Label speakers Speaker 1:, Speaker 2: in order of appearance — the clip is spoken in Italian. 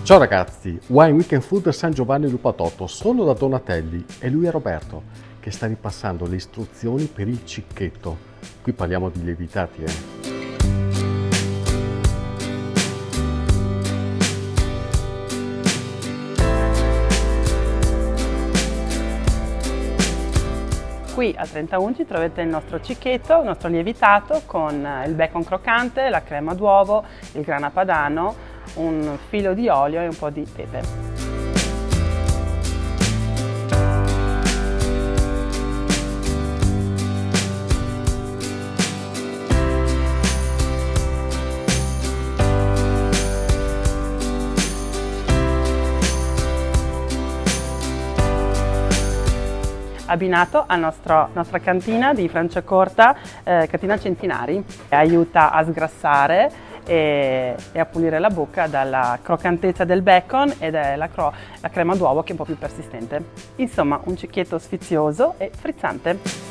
Speaker 1: Ciao ragazzi, Wine Weekend Food San Giovanni Lupatotto, solo da Donatelli, e lui è Roberto, che sta ripassando le istruzioni per il cicchetto. Qui parliamo di lievitati,
Speaker 2: Qui a 30 Unci trovate il nostro cicchetto, il nostro lievitato con il bacon croccante, la crema d'uovo, il grana padano, un filo di olio e un po' di pepe. Abbinato alla nostra cantina di Franciacorta, cantina Centinari. Aiuta a sgrassare e a pulire la bocca dalla croccantezza del bacon e dalla crema d'uovo che è un po' più persistente. Insomma, un cicchetto sfizioso e frizzante.